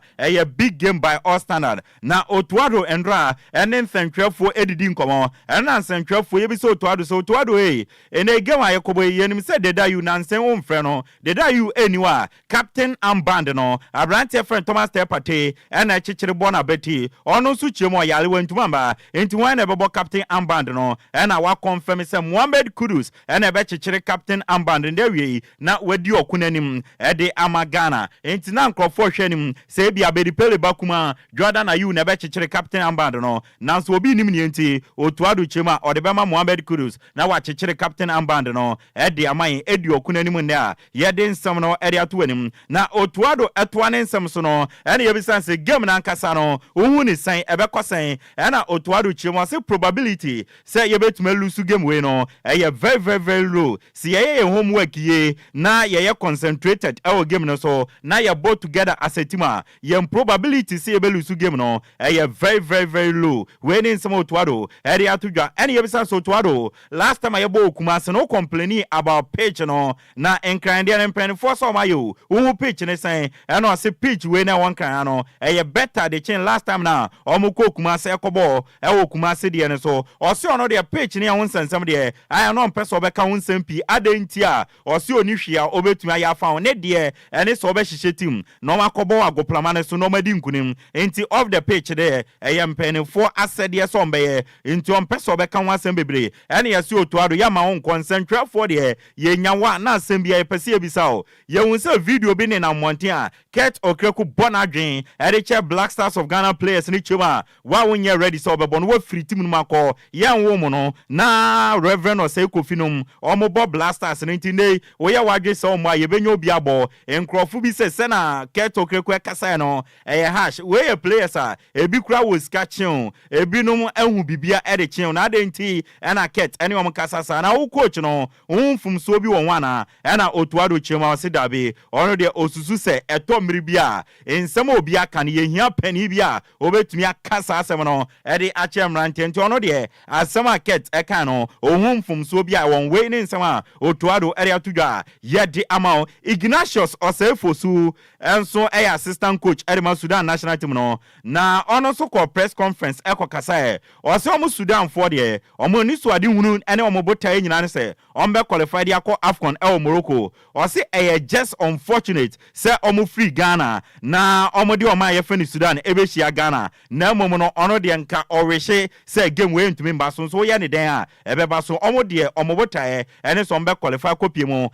big game by all standard na Otuado Endra ene nsentwefo edidi nkomo ene nsentwefo yebi so Otuado ene game ayekobo yenim se deda you nansen omfre no deda you eniwa captain band no abrante friend Thomas Tepate na chichire bona beti ono su chiemo yale wantumamba enti wan ebebo captain amband no na wa confirm say Mohammed Kudus na ebe chichire captain amband ndewie na wadi okunanim de amagana enti na nkrofo hwenim say bia bedi pele bakuma Jordan ayu na ebe chichire captain amband no nanso obi nim ni enti Otuado chema odebema Mohammed Kudus na wa chichire captain amband no de amayin edi okunanim nda ye de nsam no ade atoanim na otuado etwane nsem so no ene yebisa se game na nkasa no ohu ni san ebekọ san ena otuado chiemo se probability se yebetuma lose game we no very low si ye homework ye na ye concentrated our game no so na ye both together as a team ye probability se ye lose game no very low we ni nsem otuado ere atudwa ene yebisa so otuado last time ye bo Kumasi no complaining about pitch no na Enquires and pen for some ayo who pitch ne say and no say pitch we na one kan no better the chain last time na omuko Kumasi ekobo Kumasi de ne so o se ono de pitch ne won sansam de I no person obeka won sampi adentia o se oni hwia obetumi aya fa ne de ene so obehye team no makobo agoplama ne so no madi nkunim enti of the pitch there pen for asede so mbe enti on person obeka won asem bebre ene yesi otuado ya ma on concentrate for the ye nyawa na asem bia pese ebisa o ye won se video bi ne na monten a ket okreku bonadwen che Black Stars of Ghana players ni chuma wa wonye ready so obebo no wa free team no makọ ye nwo mu no na Reverend Osei Kofinum omobo Black Stars ni ntinde wo ye wadwe so mo ye benyo obi abo enkrofu bi se na ket okreku ekasa no hash we ye players a ebi kura wo ska chen ebi no ehu bibia de chen na de nti na ket ene om kasa sa na wo coach no umfum so bi won wana na otuado chema se dabe ono de osusu se eto mmiri bia ensem obi aka ne yehia pani bia obetumi akasa asem no de ache mrante nti ono de asem aket eka no umfum so bia won we ne nsem a otuado ere atudwa ye de amao Ignatius Osefosu enso assistant coach Edema Sudan national team no na ono so ko press conference ekokasa ose omo Sudan for de omo ni so ade hunu ene omo botae nyina ne se ombe qualify dia ko AFCON Morocco ose just unfortunate se omo free Ghana na omo de omo aye fani Sudan ebehia Ghana na momo no ono de nka orehye se game we ntumi mba so ye ne den a ebeba so omo de omo botae ene so ombe qualify kopie mu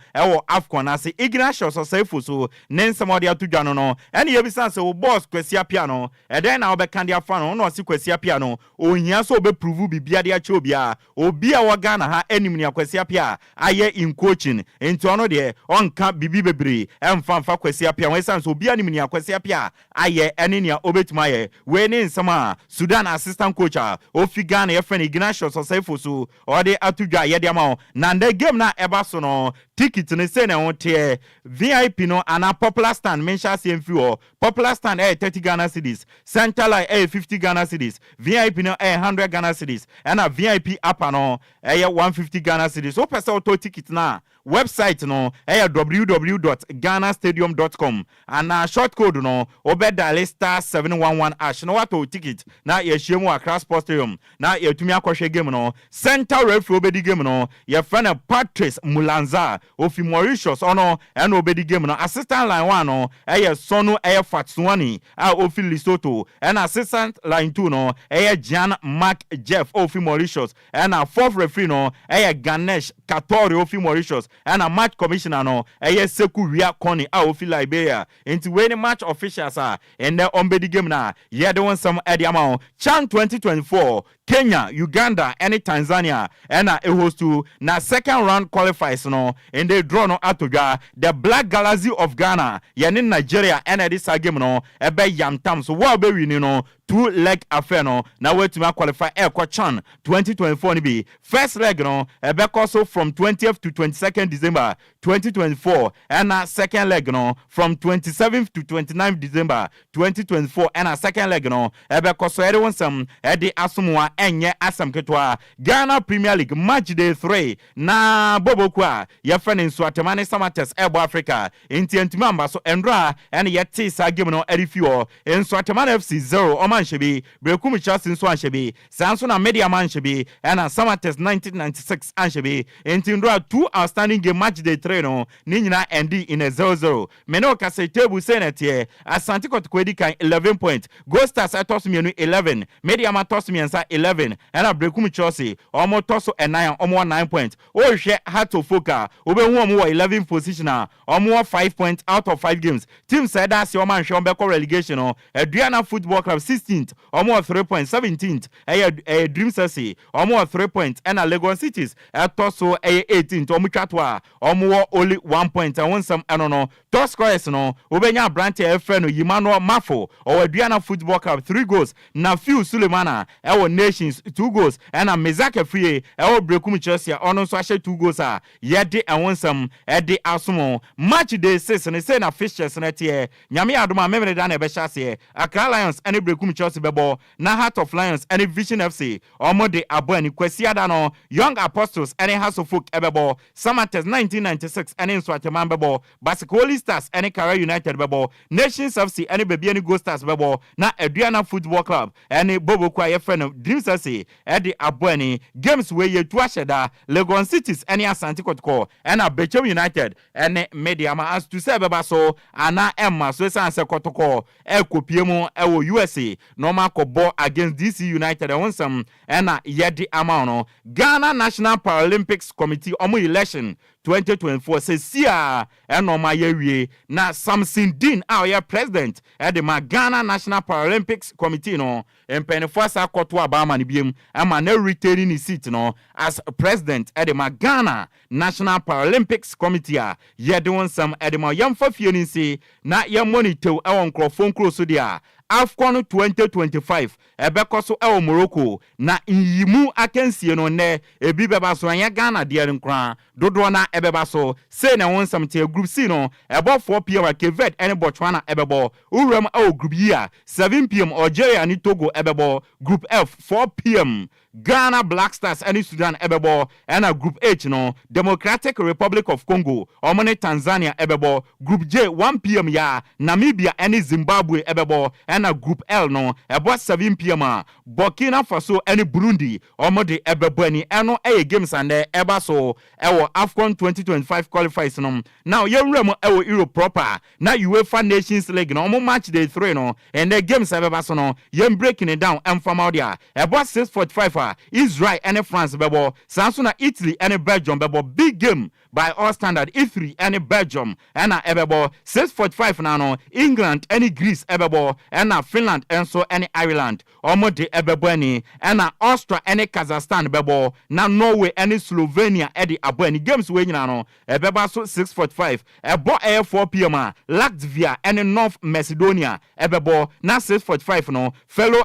AFCON ase Ignatius Osefosu ne nsemo de atudwa no ene yebisa se wo boss Kwesi Apia no eden na obeka de afa no ose Kwesi Apia no ohia so obe prove bibia de ache obia obi a wo Ghana ha enim ni Kwesi Apia aye in coaching enti ono de onka bibi bebre emfa Kwesi Apia we san so obi anim ni Kwesi Apia aye ene ni obetuma aye we ne nsema Sudan assistant coach ofi Ghana ye friend Ignatius Osefosu ode atudwa ye de ama na the game na eba so no ticket ne se na wonte VIP no ana popular stand mention CMF popular stand 30 Ghana cedis Central 50 Ghana cedis VIP no 100 Ghana cedis and a VIP app no 150 Ghana cedis so person auto ticket na website no www.ghanastadium.com and short code no obeda star 711 no wato ticket na ye hwemu Accra Sports Stadium na ye tumi akohwe game no center referee obedi game no ye friend Patrice Mulanza ofi Mauritius ono and obedi game no assistant line 1 no Sonu Fatswani ofi Lesotho and assistant line 2 no Jan Mark Jeff ofi Mauritius and fourth referee no Ganesh Katori ofi Mauritius and a match commissioner no Seku Ria Koni ofi Liberia into when match officials are and the ombedi game na ye the one some ediamount Chan 2024 Kenya, Uganda, and Tanzania, and a host to na second round qualifiers no, and they draw no atoga the Black Galaxy of Ghana, in Nigeria, and this game no, ebe yam tam so what be we no 2-leg affair no, now wait to qualify Chan 2024 ni be first leg no, ebe also from 20th to 22nd December 2024, and a second leg no from 27th to 29th December 2024, and a second leg no, ebe also everyone some edi asumwa enye asam ketwa Ghana Premier League match day 3 na bobo kwa ya friend in Swatemane Samates Ebo Africa intiantimamba so endra and yeti sa game no erifio in Swatemane FC 0 oman shebi Brekum Charles so anshebi sanso na media man shebi and Samates 1996 anshebi intindra 2 outstanding game match day 3 no ni nyina endi in a 0-0 meno kase table senate Asante Kotoko edi kan 11 point Gold Stars atos mienu 11 media man tos miensa 11 and a Brekum Chelsea almost toss a 9 9 points. Oh, share had to focus over 11 position or 5 points out of 5 games. Team said that's your man Shambeko relegation or Adriana Football Club 16th or more 3 points 17th a Dream Chelsea or more 3 points and a Lagos Cities at Tosso 18th or Mukatwa or more score only 1 point and won some no top scorers no obenya brante efre no Emmanuel Mafo or Aduana Football Club 3 goals na Phil Sulemana ewo Nations 2 goals and a Mezaka Free ewo Brekum Chelsea ono so ahye 2 goals a yede and won some ede asomo match day 6 ne say na fixtures na tie nyame adoma memre da na be hyase Accra Lions and Brekum Chelsea bebo na Heart of Lions and Vision FC omo de abo ani Kwesi Ada no Young Apostles and House of Folk ebebo Samates 1996 and in Swatman bebo Basicoli Stars and Kara United bebo Nations FC and Baby and Ghost Stars bebo na Aduana Football Club and Bobo Kwa friend Dreams FC Eddie Abuani games where ye tuasheda Legon Cities and Asante Kotoko and Bechem United and Mediama as to say beba so ana Emma so sanse Kotoko Ekopiemo ewo USA normal kobo against DC United and some and yedi amano Ghana National Paralympics Committee omo election 2024 says sia eno ma yewie na Samson Dean our president at the Ghana National Paralympics Committee no empenifo sa koto abama ni biem ama na retaining his seat no as president at the Ghana National Paralympics Committee a yede won some at the yamfa fie ni si na ye monitor ewon krofon kro so dia AFCON 2025 ebekoso ewo Morocco na nyimu akansie no ne ebi beba so anya Ghana de nkran dodo na ebeba so say na won some te group C no ebo 4 pm Kevet and Botswana ebebo uram ewo group E 7 pm Algeria ni Togo ebebo group F 4 pm Ghana Black Stars and Sudan ebebo and a group H no Democratic Republic of Congo omone Tanzania ebebo group J 1 pm ya Namibia and Zimbabwe ebebo and a group L no about 7 pm Burkina Faso and Burundi omode ebebo ni eno games and eba so ewo AFCON 2025 qualifiers no now yewrem ewo Europe proper na UEFA Nations League no omo match day 3 no and the games ebeba so no yem breaking it down and from out there about 6:45 Israel and France bebo Sansuna Italy and Belgium bebo big game by all standard Italy and Belgium and ebebo 6:45 now no England and Greece ebebo and Finland and so and Ireland omo de ebebo ani and Austria and Kazakhstan bebo na Norway and Slovenia edi abani games we nyina no ebeba so 6:45 ebo 4 pm Latvia and North Macedonia ebebo na 6:45 no fellow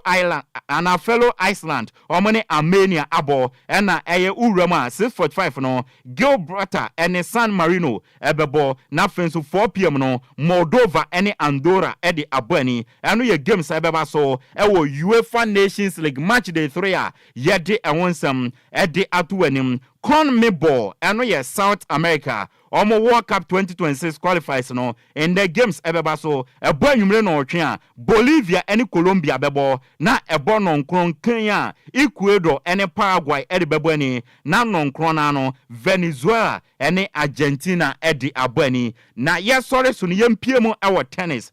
Iceland omo ne Armenia abo and urama 6:45 no Gibraltar and San Marino ebebo na fenso 4 pm no Moldova and Andorra edi abani and ye games ebeba so ewo UEFA Nations League match day 3 a yede ewonsam edi atuanim CONMEBOL and ye South America omo World Cup 2026 qualifiers no in the games ebeba so ebo anwumre no otwe Bolivia and Colombia bebo na ebo nonkron Kenya Ecuador and Paraguay edi bebo ani na nonkron na no Venezuela and Argentina edi abani na ye sorry so ne yempiem ewo tennis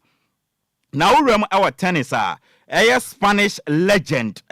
na urem ewo tennis a Spanish legend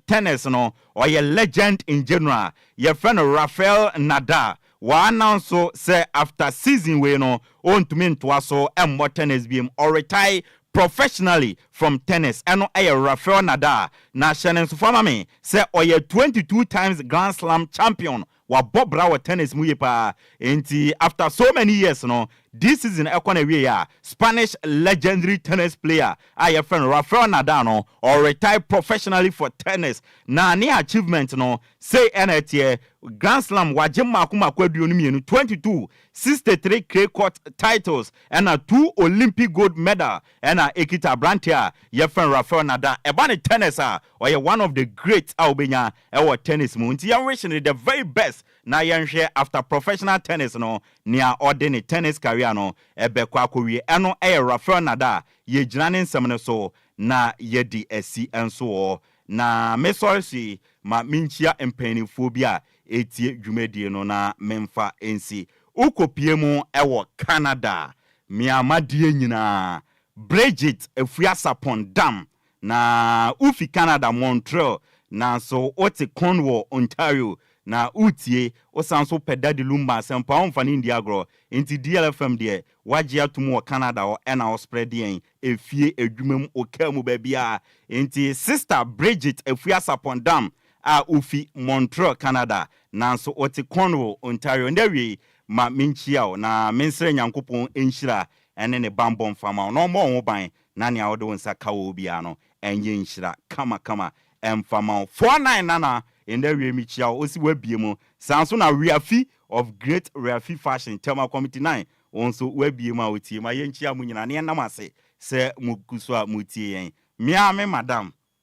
tennis no or your legend in general your friend Rafael Nadal wa announce so say after season we no on to mean to so more tennis beam or retire professionally from tennis and Rafael Nadal na Shannon so for me say or your 22 times Grand Slam champion wa Bob Brower tennis muyepa enti after so many years no this season ya Spanish legendary tennis player your friend Rafael Nadal no or retire professionally for tennis na ni achievement no say NTA Grand Slam wajema kuma Kwadwo no 22 63 clay court titles and 2 Olympic gold medal and ekita brantia your friend Rafael Nadal ebani tennis or one of the great Albania ewo tennis mu nti yan wishing the very best na yan share after professional tennis no near ordinary tennis career no ebe kwa kowie eno Rafael Nadal ye gyina nsem no so na yedi esi enso na mesorisi ma minchia empanifo bia etie dwumedie no na memfa ensi ukopiemu ewo Canada miamadie nyina Bridget Efuasapon Dam na ufi Canada Montreal na so oti Cornwall Ontario na utie osanso pedadi Lumba sempa onfani indiagro inti DLFM de waji atumu Canada o ena o spread yen efie edwumem okamu babia inti sister Bridget Efuasapon Dam a ufi Montreal Canada na so oti Cornwall Ontario ndewi ma menchia na mensere nyankopon enhyira ene ne bambom fama no mo ho ban na ne awode wonsa kawo bia no enye nhyira kama emfama 49 nana ende wie mi chia osi wabie mu sanso na reafi of great reafi fashion tema committee 9 onso wabie ma otie ma yenchia mu nyina ne nam ase se mukuso a mutie yen miame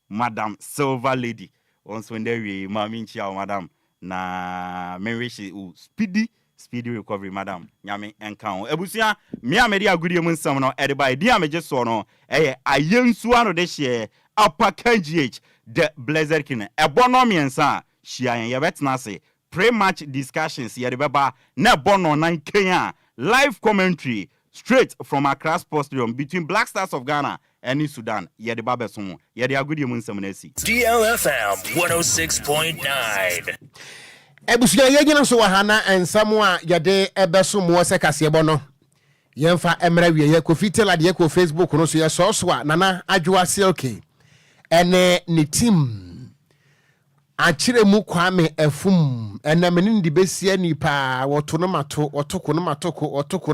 madam silver lady onso ende wie ma minchia madam na menwishi speedy recovery madam nyame enkan ebusia miame dia agudie mu nsam no edibai dia meje so no ayensu ano de hye Upper KGH the Blazer King ebono miensa hia yen yebetna se pre-match discussions yedebeba na bono nan Kenya live commentary straight from Accra Sports Stadium between Black Stars of Ghana and Sudan yedeba beso yede agudie mu nsam na si DLFM 106.9 Ebusuya yegina so wahana ensamu a yede ebeso mo se kasebo no yemfa emra wie ye ko fitela de ko Facebook no so ye so nana adwoa silky ene ni team achire mu kwame efum ene meni ndi besia nipa woto no mato otoko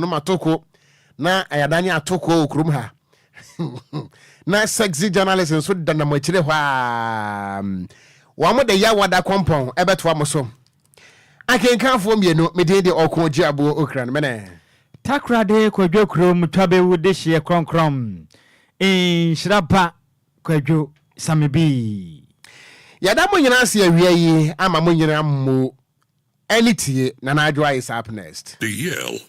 no matoko na ayadani atoko okrum ha na sexy journalist so dana mo achire hwa wa mo de ya wada kompon ebeto amoso akenkanfo mienu medede Okogyeabour Ocran mene takrade Kwadwo krom twabe wude hye kronkrom Nhyiraba Kwadwo Sammy yada mo nyina se awia yi ama mo nyina mo anitie na na adwo is up next DL